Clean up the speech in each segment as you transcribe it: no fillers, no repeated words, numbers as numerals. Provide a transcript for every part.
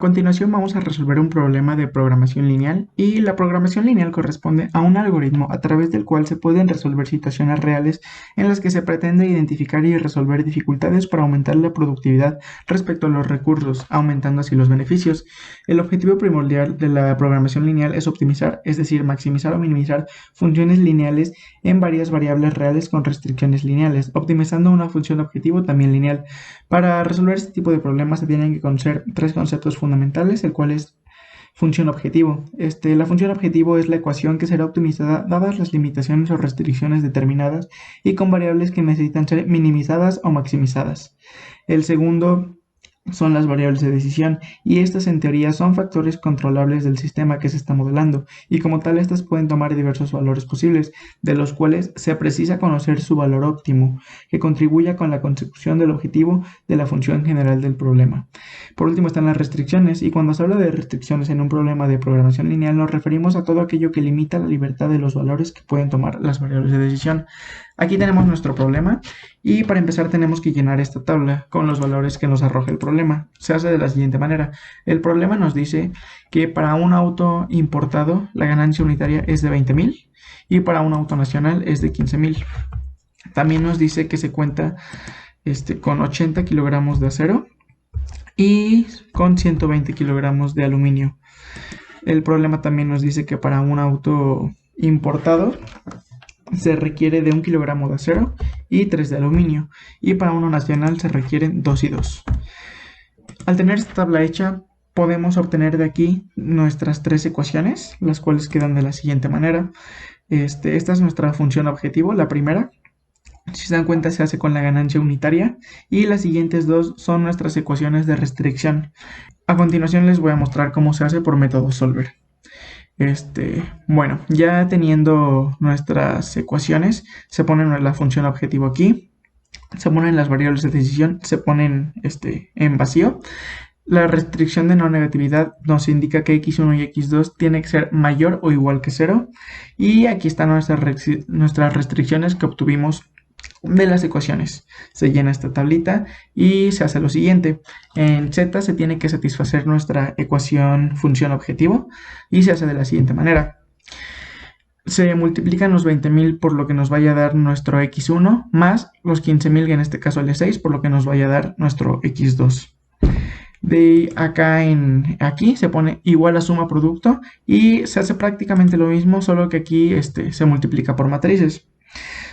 A continuación vamos a resolver un problema de programación lineal y la programación lineal corresponde a un algoritmo a través del cual se pueden resolver situaciones reales en las que se pretende identificar y resolver dificultades para aumentar la productividad respecto a los recursos, aumentando así los beneficios. El objetivo primordial de la programación lineal es optimizar, es decir, maximizar o minimizar funciones lineales en varias variables reales con restricciones lineales, optimizando una función objetivo también lineal. Para resolver este tipo de problemas se tienen que conocer tres conceptos fundamentales, el cual es función objetivo. La función objetivo es la ecuación que será optimizada dadas las limitaciones o restricciones determinadas y con variables que necesitan ser minimizadas o maximizadas. El segundo son las variables de decisión y estas en teoría son factores controlables del sistema que se está modelando y como tal estas pueden tomar diversos valores posibles, de los cuales se precisa conocer su valor óptimo, que contribuya con la consecución del objetivo de la función general del problema. Por último están las restricciones y cuando se habla de restricciones en un problema de programación lineal nos referimos a todo aquello que limita la libertad de los valores que pueden tomar las variables de decisión. Aquí tenemos nuestro problema y para empezar tenemos que llenar esta tabla con los valores que nos arroja el problema. Se hace de la siguiente manera. El problema nos dice que para un auto importado la ganancia unitaria es de 20.000 y para un auto nacional es de 15.000. También nos dice que se cuenta con 80 kilogramos de acero y con 120 kilogramos de aluminio. El problema también nos dice que para un auto importado se requiere de 1 kilogramo de acero y 3 de aluminio, y para uno nacional se requieren 2 y 2. Al tener esta tabla hecha, podemos obtener de aquí nuestras tres ecuaciones, las cuales quedan de la siguiente manera. Esta es nuestra función objetivo, la primera. Si se dan cuenta, se hace con la ganancia unitaria, y las siguientes dos son nuestras ecuaciones de restricción. A continuación les voy a mostrar cómo se hace por método solver. Bueno, ya teniendo nuestras ecuaciones, se pone la función objetivo aquí, se ponen las variables de decisión, se ponen en vacío. La restricción de no negatividad nos indica que x1 y x2 tiene que ser mayor o igual que 0. Y aquí están nuestras restricciones que obtuvimos de las ecuaciones. Se llena esta tablita y se hace lo siguiente. En z se tiene que satisfacer nuestra ecuación función objetivo y se hace de la siguiente manera. Se multiplican los 20.000 por lo que nos vaya a dar nuestro x1 más los 15.000, que en este caso el 6, por lo que nos vaya a dar nuestro x2. De acá aquí se pone igual a suma producto y se hace prácticamente lo mismo, solo que aquí se multiplica por matrices.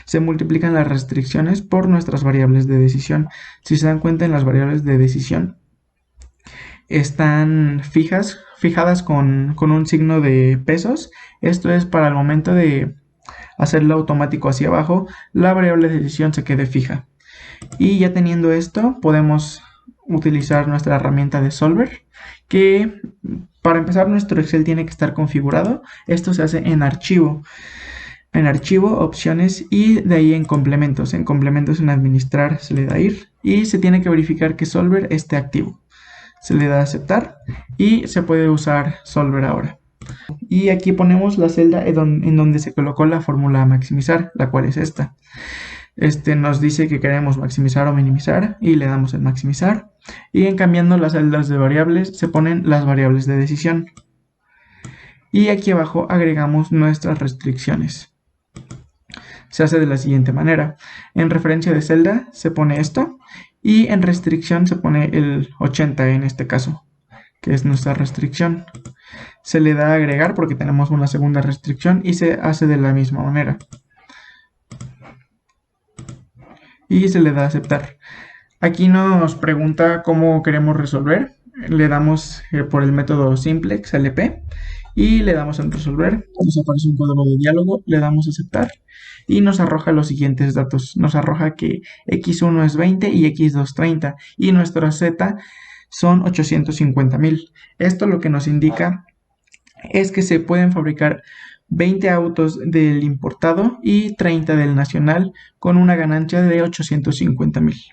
Se multiplican las restricciones por nuestras variables de decisión. Si se dan cuenta, en las variables de decisión están fijadas con un signo de pesos. Esto es para el momento de hacerlo automático hacia abajo, la variable de decisión se quede fija. Y ya teniendo esto, podemos utilizar nuestra herramienta de Solver, que para empezar nuestro Excel tiene que estar configurado. Esto se hace en archivo, opciones y de ahí en complementos. En complementos en administrar se le da ir y se tiene que verificar que Solver esté activo. Se le da a aceptar y se puede usar Solver ahora. Y aquí ponemos la celda en donde se colocó la fórmula a maximizar, la cual es esta. Nos dice que queremos maximizar o minimizar y le damos en maximizar. Y en cambiando las celdas de variables se ponen las variables de decisión. Y aquí abajo agregamos nuestras restricciones. Se hace de la siguiente manera. En referencia de celda se pone esto y en restricción se pone el 80 en este caso, que es nuestra restricción. Se le da a agregar porque tenemos una segunda restricción y se hace de la misma manera. Y se le da a aceptar. Aquí nos pregunta cómo queremos resolver. Le damos por el método simplex LP y le damos en resolver. Nos aparece un cuadro de diálogo, le damos a aceptar y nos arroja los siguientes datos. Nos arroja que x1 es 20 y x2 30 y nuestra z son 850.000. Esto lo que nos indica es que se pueden fabricar 20 autos del importado y 30 del nacional con una ganancia de 850.000.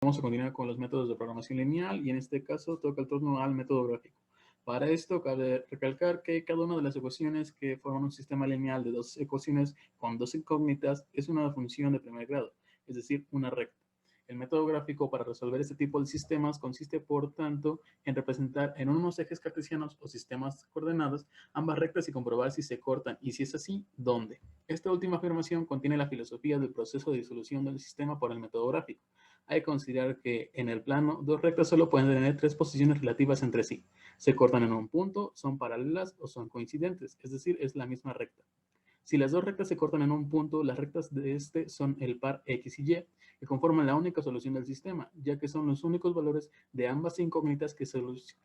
Vamos a continuar con los métodos de programación lineal y en este caso toca el turno al método gráfico. Para esto cabe recalcar que cada una de las ecuaciones que forman un sistema lineal de dos ecuaciones con dos incógnitas es una función de primer grado, es decir, una recta. El método gráfico para resolver este tipo de sistemas consiste, por tanto, en representar en unos ejes cartesianos o sistemas coordenadas ambas rectas y comprobar si se cortan y si es así, dónde. Esta última afirmación contiene la filosofía del proceso de disolución del sistema por el método gráfico. Hay que considerar que en el plano dos rectas solo pueden tener tres posiciones relativas entre sí. Se cortan en un punto, son paralelas o son coincidentes, es decir, es la misma recta. Si las dos rectas se cortan en un punto, las rectas de este son el par X y Y, que conforman la única solución del sistema, ya que son los únicos valores de ambas incógnitas que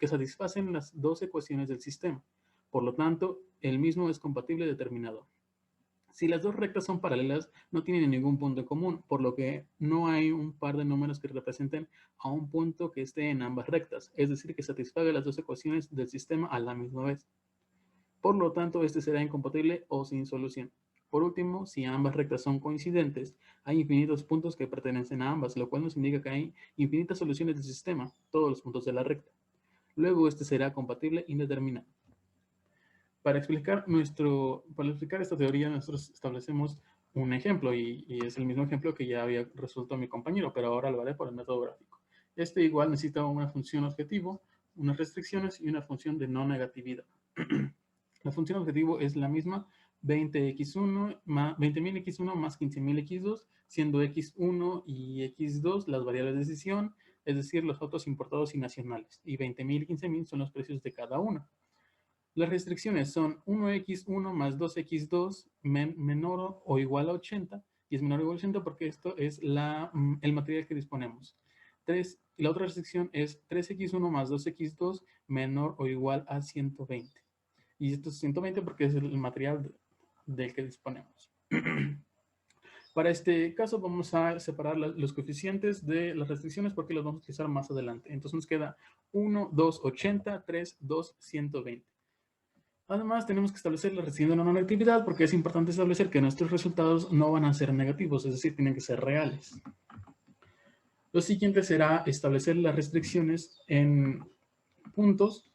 satisfacen las dos ecuaciones del sistema. Por lo tanto, el mismo es compatible determinado. Si las dos rectas son paralelas, no tienen ningún punto en común, por lo que no hay un par de números que representen a un punto que esté en ambas rectas, es decir, que satisfaga las dos ecuaciones del sistema a la misma vez. Por lo tanto, este será incompatible o sin solución. Por último, si ambas rectas son coincidentes, hay infinitos puntos que pertenecen a ambas, lo cual nos indica que hay infinitas soluciones del sistema, todos los puntos de la recta. Luego, este será compatible indeterminado. Para explicar esta teoría, nosotros establecemos un ejemplo, y es el mismo ejemplo que ya había resuelto mi compañero, pero ahora lo haré por el método gráfico. Este igual necesita una función objetivo, unas restricciones y una función de no negatividad. La función objetivo es la misma, 20x1 más 20.000x1 más 15.000x2, siendo x1 y x2 las variables de decisión, es decir, los autos importados y nacionales, y 20.000 y 15.000 son los precios de cada uno. Las restricciones son 1x1 más 2x2 menor o igual a 80, y es menor o igual a 80 porque esto es el material que disponemos. La otra restricción es 3x1 más 2x2 menor o igual a 120. Y esto es 120 porque es el material del que disponemos. Para este caso vamos a separar los coeficientes de las restricciones porque los vamos a utilizar más adelante. Entonces nos queda 1, 2, 80, 3, 2, 120. Además, tenemos que establecer la restricción de no negatividad porque es importante establecer que nuestros resultados no van a ser negativos, es decir, tienen que ser reales. Lo siguiente será establecer las restricciones en puntos,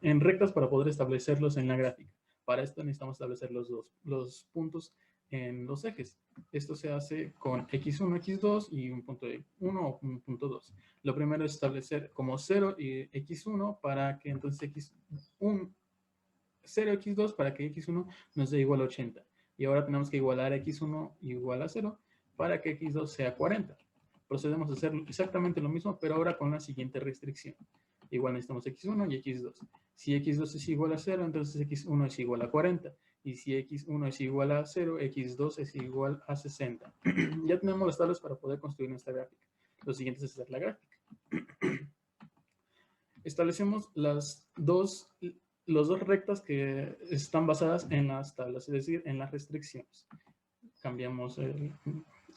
en rectas para poder establecerlos en la gráfica. Para esto necesitamos establecer los puntos en los ejes. Esto se hace con x1, x2 y un punto 1 o un punto 2. Lo primero es establecer como 0 y x1 para que entonces x1 0x2 para que x1 nos dé igual a 80. Y ahora tenemos que igualar x1 igual a 0 para que x2 sea 40. Procedemos a hacer exactamente lo mismo, pero ahora con la siguiente restricción. Igual necesitamos x1 y x2. Si x2 es igual a 0, entonces x1 es igual a 40. Y si x1 es igual a 0, x2 es igual a 60. Ya tenemos las tablas para poder construir nuestra gráfica. Lo siguiente es hacer la gráfica. Establecemos las dos rectas que están basadas en las tablas, es decir, en las restricciones.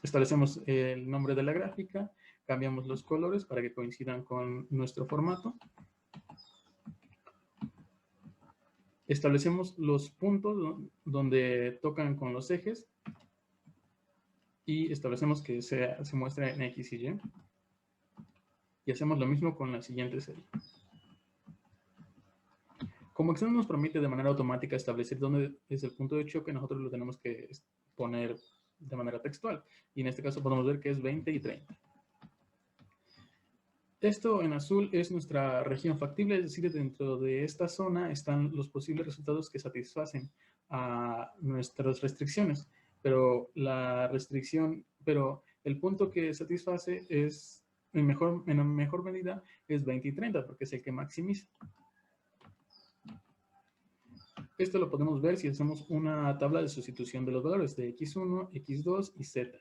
Establecemos el nombre de la gráfica, cambiamos los colores para que coincidan con nuestro formato. Establecemos los puntos donde tocan con los ejes y establecemos que se muestra en X y Y. Y hacemos lo mismo con la siguiente serie. Como Excel nos permite de manera automática establecer dónde es el punto de choque, nosotros lo tenemos que poner de manera textual. Y en este caso podemos ver que es 20 y 30. Esto en azul es nuestra región factible, es decir, dentro de esta zona están los posibles resultados que satisfacen a nuestras restricciones. Pero el punto que satisface es, en mejor medida, es 20 y 30, porque es el que maximiza. Esto lo podemos ver si hacemos una tabla de sustitución de los valores de x1, x2 y z.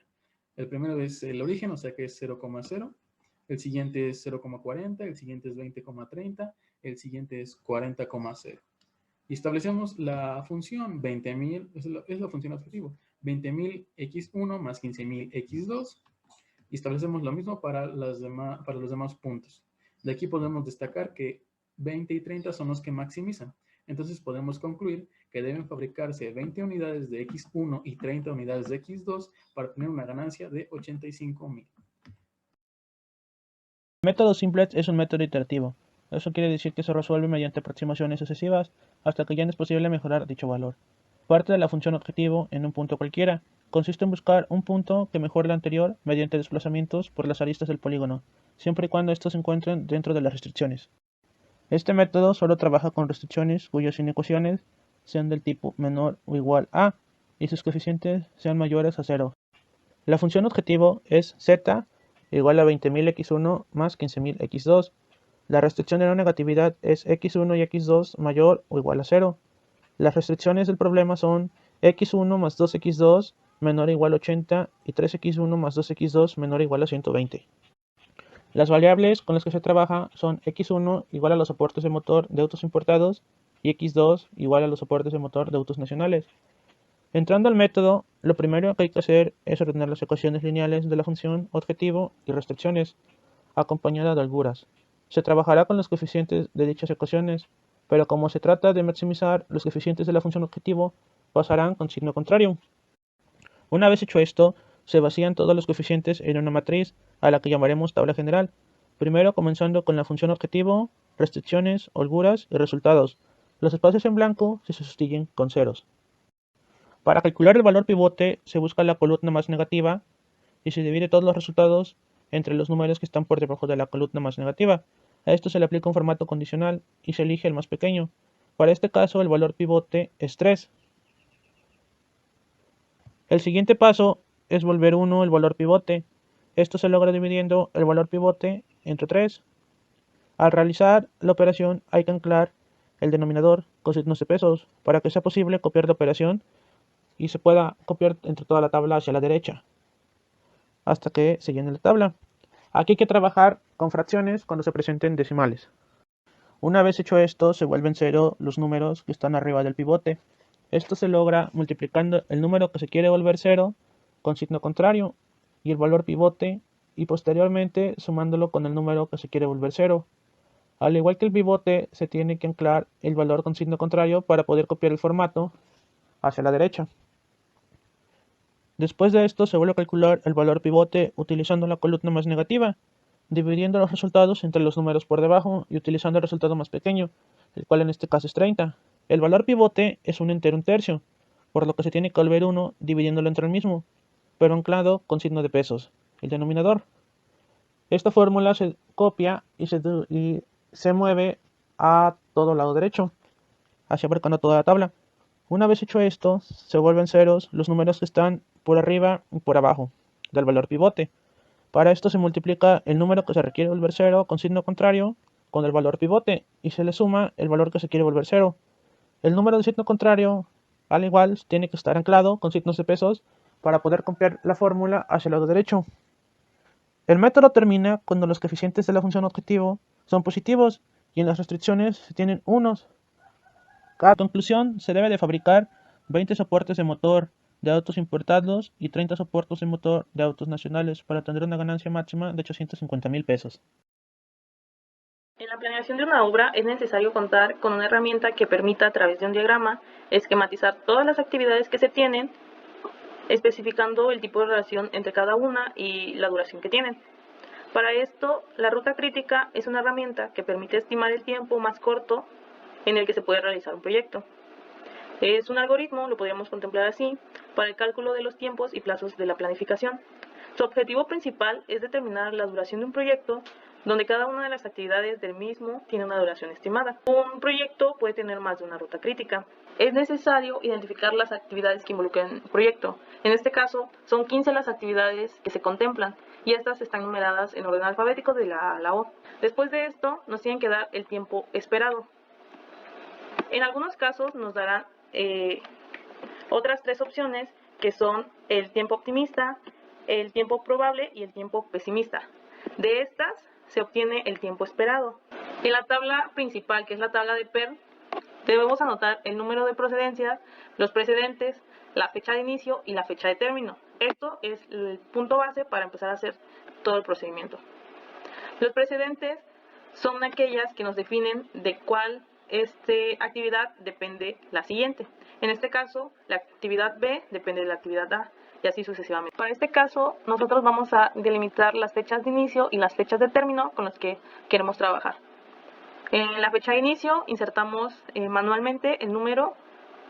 El primero es el origen, o sea que es 0,0. El siguiente es 0,40, el siguiente es 20,30, el siguiente es 40,0. Y establecemos la función 20.000, es la función objetivo, 20.000 x1 más 15.000 x2. Y establecemos lo mismo para los demás puntos. De aquí podemos destacar que 20 y 30 son los que maximizan. Entonces podemos concluir que deben fabricarse 20 unidades de X1 y 30 unidades de X2 para tener una ganancia de 85.000. El método simplex es un método iterativo. Eso quiere decir que se resuelve mediante aproximaciones sucesivas hasta que ya no es posible mejorar dicho valor. Parte de la función objetivo en un punto cualquiera consiste en buscar un punto que mejore el anterior mediante desplazamientos por las aristas del polígono, siempre y cuando estos se encuentren dentro de las restricciones. Este método solo trabaja con restricciones cuyas inecuaciones sean del tipo menor o igual a y sus coeficientes sean mayores a 0. La función objetivo es z igual a 20.000x1 más 15.000x2. La restricción de la negatividad es x1 y x2 mayor o igual a 0. Las restricciones del problema son x1 más 2x2 menor o igual a 80 y 3x1 más 2x2 menor o igual a 120. Las variables con las que se trabaja son x1 igual a los soportes de motor de autos importados y x2 igual a los soportes de motor de autos nacionales. Entrando al método, lo primero que hay que hacer es ordenar las ecuaciones lineales de la función objetivo y restricciones, acompañada de holguras. Se trabajará con los coeficientes de dichas ecuaciones, pero como se trata de maximizar los coeficientes de la función objetivo, pasarán con signo contrario. Una vez hecho esto, se vacían todos los coeficientes en una matriz a la que llamaremos tabla general, primero comenzando con la función objetivo, restricciones, holguras y resultados. Los espacios en blanco se sustituyen con ceros. Para calcular el valor pivote se busca la columna más negativa y se divide todos los resultados entre los números que están por debajo de la columna más negativa. A esto se le aplica un formato condicional y se elige el más pequeño. Para este caso el valor pivote es 3. El siguiente paso es volver 1 el valor pivote. Esto se logra dividiendo el valor pivote entre 3. Al realizar la operación hay que anclar el denominador con signos de pesos para que sea posible copiar la operación y se pueda copiar entre toda la tabla hacia la derecha hasta que se llene la tabla. Aquí hay que trabajar con fracciones cuando se presenten decimales. Una vez hecho esto, se vuelven 0 los números que están arriba del pivote. Esto se logra multiplicando el número que se quiere volver 0 con signo contrario y el valor pivote y posteriormente sumándolo con el número que se quiere volver 0. Al igual que el pivote, se tiene que anclar el valor con signo contrario para poder copiar el formato hacia la derecha. Después de esto se vuelve a calcular el valor pivote utilizando la columna más negativa, dividiendo los resultados entre los números por debajo y utilizando el resultado más pequeño, el cual en este caso es 30. El valor pivote es un entero un tercio, por lo que se tiene que volver 1 dividiéndolo entre el mismo, pero anclado con signo de pesos, el denominador. Esta fórmula se copia y se mueve a todo lado derecho, hacia abarcando toda la tabla. Una vez hecho esto, se vuelven ceros los números que están por arriba y por abajo del valor pivote. Para esto se multiplica el número que se requiere volver 0 con signo contrario con el valor pivote y se le suma el valor que se quiere volver 0. El número de signo contrario, al igual, tiene que estar anclado con signos de pesos para poder copiar la fórmula hacia el lado derecho. El método termina cuando los coeficientes de la función objetivo son positivos y en las restricciones se tienen unos. Cada conclusión se debe de fabricar 20 soportes de motor de autos importados y 30 soportes de motor de autos nacionales para tener una ganancia máxima de 850.000 pesos. En la planeación de una obra es necesario contar con una herramienta que permita a través de un diagrama esquematizar todas las actividades que se tienen, especificando el tipo de relación entre cada una y la duración que tienen. Para esto, la ruta crítica es una herramienta que permite estimar el tiempo más corto en el que se puede realizar un proyecto. Es un algoritmo, lo podríamos contemplar así, para el cálculo de los tiempos y plazos de la planificación. Su objetivo principal es determinar la duración de un proyecto donde cada una de las actividades del mismo tiene una duración estimada. Un proyecto puede tener más de una ruta crítica. Es necesario identificar las actividades que involucran el proyecto. En este caso, son 15 las actividades que se contemplan y estas están numeradas en orden alfabético de la A a la O. Después de esto, nos tienen que dar el tiempo esperado. En algunos casos nos darán otras 3 opciones que son el tiempo optimista, el tiempo probable y el tiempo pesimista. De estas se obtiene el tiempo esperado. En la tabla principal, que es la tabla de PER, debemos anotar el número de procedencias, los precedentes, la fecha de inicio y la fecha de término. Esto es el punto base para empezar a hacer todo el procedimiento. Los precedentes son aquellas que nos definen de cuál actividad depende la siguiente. En este caso, la actividad B depende de la actividad A y así sucesivamente. Para este caso, nosotros vamos a delimitar las fechas de inicio y las fechas de término con las que queremos trabajar. En la fecha de inicio insertamos manualmente el número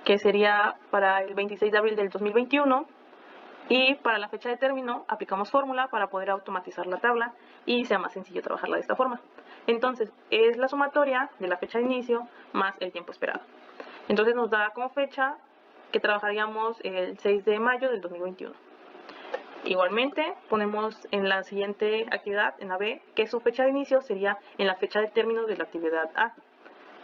que sería para el 26 de abril del 2021. Y para la fecha de término aplicamos fórmula para poder automatizar la tabla y sea más sencillo trabajarla de esta forma. Entonces es la sumatoria de la fecha de inicio más el tiempo esperado. Entonces nos da como fecha que trabajaríamos el 6 de mayo del 2021. Igualmente ponemos en la siguiente actividad, en la B, que su fecha de inicio sería en la fecha de término de la actividad A.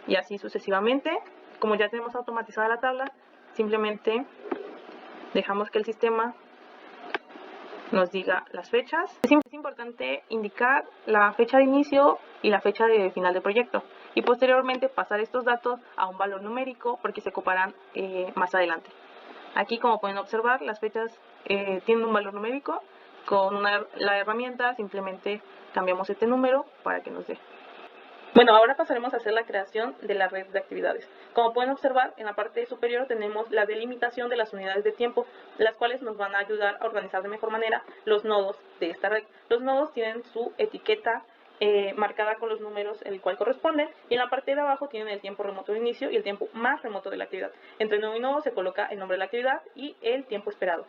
Y así sucesivamente. Como ya tenemos automatizada la tabla, simplemente dejamos que el sistema nos diga las fechas. Es importante indicar la fecha de inicio y la fecha de final del proyecto y posteriormente pasar estos datos a un valor numérico porque se ocuparán más adelante. Aquí, como pueden observar, las fechas tienen un valor numérico. Con la herramienta simplemente cambiamos este número para que nos dé. Bueno, ahora pasaremos a hacer la creación de la red de actividades. Como pueden observar, en la parte superior tenemos la delimitación de las unidades de tiempo, las cuales nos van a ayudar a organizar de mejor manera los nodos de esta red. Los nodos tienen su etiqueta marcada con los números el cual corresponden, y en la parte de abajo tienen el tiempo remoto de inicio y el tiempo más remoto de la actividad. Entre nodo y nodo se coloca el nombre de la actividad y el tiempo esperado.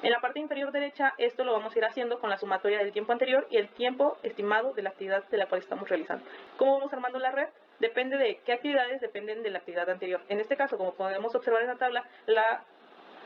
En la parte inferior derecha, esto lo vamos a ir haciendo con la sumatoria del tiempo anterior y el tiempo estimado de la actividad de la cual estamos realizando. ¿Cómo vamos armando la red? Depende de qué actividades dependen de la actividad anterior. En este caso, como podemos observar en la tabla,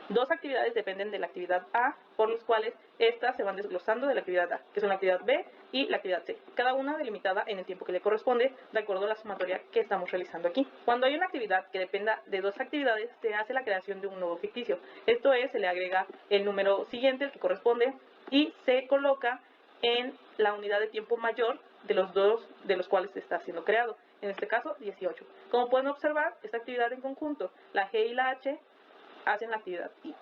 dos actividades dependen de la actividad A, por los cuales estas se van desglosando de la actividad A, que son la actividad B y la actividad C, cada una delimitada en el tiempo que le corresponde, de acuerdo a la sumatoria que estamos realizando aquí. Cuando hay una actividad que dependa de dos actividades, se hace la creación de un nodo ficticio. Esto es, se le agrega el número siguiente, el que corresponde, y se coloca en la unidad de tiempo mayor de los dos de los cuales se está siendo creado, en este caso 18. Como pueden observar, esta actividad en conjunto, la G y la H, hacen la actividad I.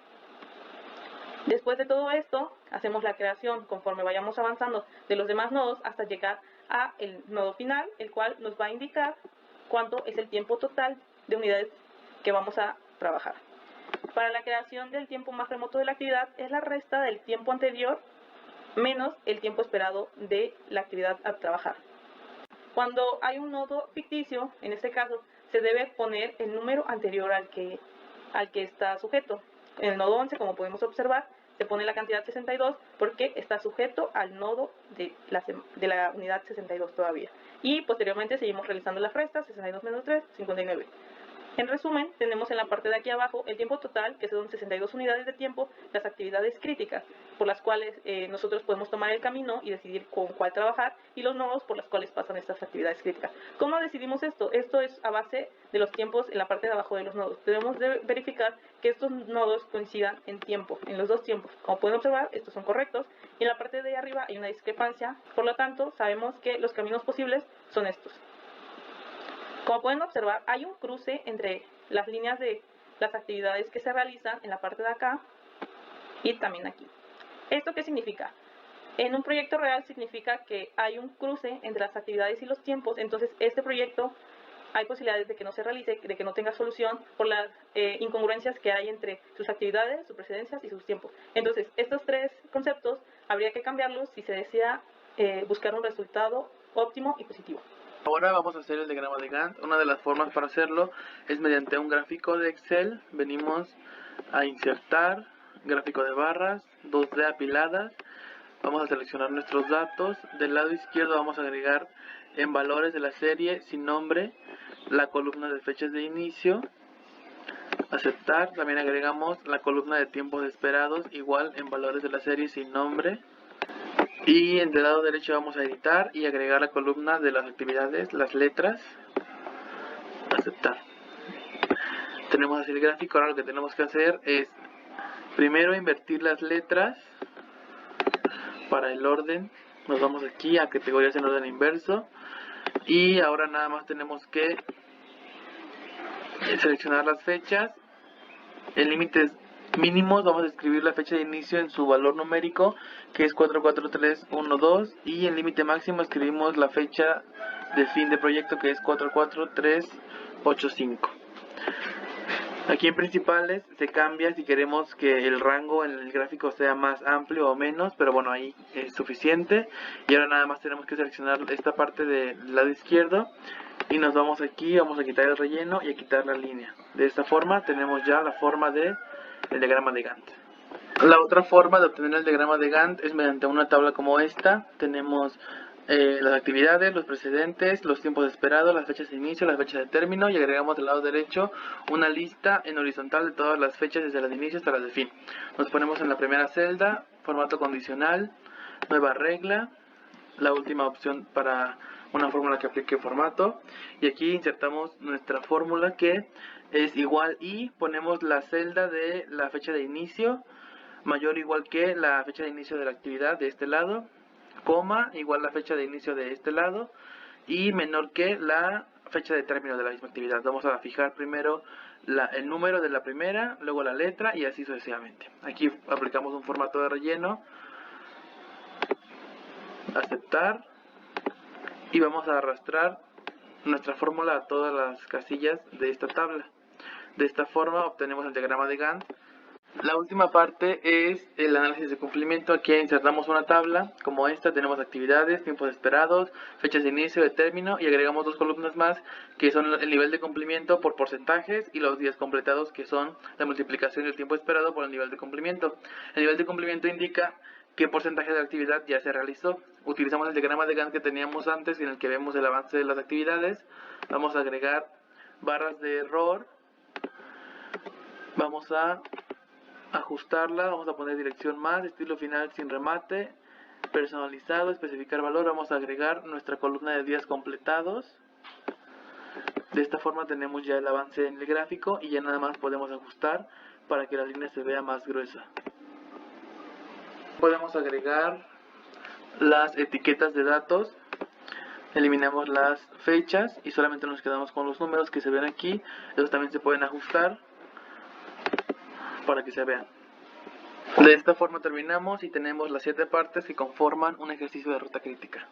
Después de todo esto, hacemos la creación conforme vayamos avanzando de los demás nodos hasta llegar a el nodo final, el cual nos va a indicar cuánto es el tiempo total de unidades que vamos a trabajar. Para la creación del tiempo más remoto de la actividad es la resta del tiempo anterior menos el tiempo esperado de la actividad a trabajar. Cuando hay un nodo ficticio, en este caso, se debe poner el número anterior al que está sujeto. En el nodo 11, como podemos observar, se pone la cantidad 62 porque está sujeto al nodo de la unidad 62 todavía. Y posteriormente seguimos realizando las restas, 62 menos 3, 59. En resumen, tenemos en la parte de aquí abajo el tiempo total, que son 62 unidades de tiempo, las actividades críticas, por las cuales nosotros podemos tomar el camino y decidir con cuál trabajar, y los nodos por las cuales pasan estas actividades críticas. ¿Cómo decidimos esto? Esto es a base de los tiempos en la parte de abajo de los nodos. Debemos de verificar que estos nodos coincidan en tiempo, en los dos tiempos. Como pueden observar, estos son correctos, y en la parte de arriba hay una discrepancia, por lo tanto, sabemos que los caminos posibles son estos. Como pueden observar, hay un cruce entre las líneas de las actividades que se realizan en la parte de acá y también aquí. ¿Esto qué significa? En un proyecto real significa que hay un cruce entre las actividades y los tiempos, entonces este proyecto hay posibilidades de que no se realice, de que no tenga solución por las incongruencias que hay entre sus actividades, sus precedencias y sus tiempos. Entonces, estos tres conceptos habría que cambiarlos si se desea buscar un resultado óptimo y positivo. Ahora vamos a hacer el diagrama de Gantt. Una de las formas para hacerlo es mediante un gráfico de Excel. Venimos a insertar, gráfico de barras, 2D apiladas. Vamos a seleccionar nuestros datos. Del lado izquierdo vamos a agregar en valores de la serie sin nombre la columna de fechas de inicio. Aceptar. También agregamos la columna de tiempos esperados, igual en valores de la serie sin nombre. Y en el lado derecho vamos a editar y agregar la columna de las actividades, las letras. Aceptar. Tenemos así el gráfico. Ahora lo que tenemos que hacer es primero invertir las letras para el orden. Nos vamos aquí a categorías en orden inverso. Y ahora nada más tenemos que seleccionar las fechas. En límites mínimos vamos a escribir la fecha de inicio en su valor numérico, que es 44312, y en límite máximo escribimos la fecha de fin de proyecto, que es 44385. Aquí en principales se cambia si queremos que el rango en el gráfico sea más amplio o menos, pero bueno, ahí es suficiente. Y ahora nada más tenemos que seleccionar esta parte del lado izquierdo y nos vamos aquí, vamos a quitar el relleno y a quitar la línea. De esta forma tenemos ya la forma del diagrama de Gantt. La otra forma de obtener el diagrama de Gantt es mediante una tabla como esta. Tenemos las actividades, los precedentes, los tiempos esperados, las fechas de inicio, las fechas de término y agregamos del lado derecho una lista en horizontal de todas las fechas desde las de inicio hasta las de fin. Nos ponemos en la primera celda, formato condicional, nueva regla, la última opción para una fórmula que aplique formato, y aquí insertamos nuestra fórmula que es igual y ponemos la celda de la fecha de inicio mayor o igual que la fecha de inicio de la actividad de este lado, coma, igual la fecha de inicio de este lado, y menor que la fecha de término de la misma actividad. Vamos a fijar primero el número de la primera, luego la letra y así sucesivamente. Aquí aplicamos un formato de relleno, aceptar, y vamos a arrastrar nuestra fórmula a todas las casillas de esta tabla. De esta forma obtenemos el diagrama de Gantt. La última parte es el análisis de cumplimiento. Aquí insertamos una tabla como esta, tenemos actividades, tiempos esperados, fechas de inicio, de término, y agregamos dos columnas más que son el nivel de cumplimiento por porcentajes y los días completados, que son la multiplicación del tiempo esperado por el nivel de cumplimiento. El nivel de cumplimiento indica qué porcentaje de la actividad ya se realizó. Utilizamos el diagrama de Gantt que teníamos antes, en el que vemos el avance de las actividades. Vamos a agregar barras de error, vamos a ajustarla, vamos a poner dirección más, estilo final sin remate, personalizado, especificar valor, vamos a agregar nuestra columna de días completados. De esta forma tenemos ya el avance en el gráfico y ya nada más podemos ajustar para que la línea se vea más gruesa. Podemos agregar las etiquetas de datos, eliminamos las fechas y solamente nos quedamos con los números que se ven aquí. Esos también se pueden ajustar para que se vean. De esta forma terminamos y tenemos las 7 partes que conforman un ejercicio de ruta crítica.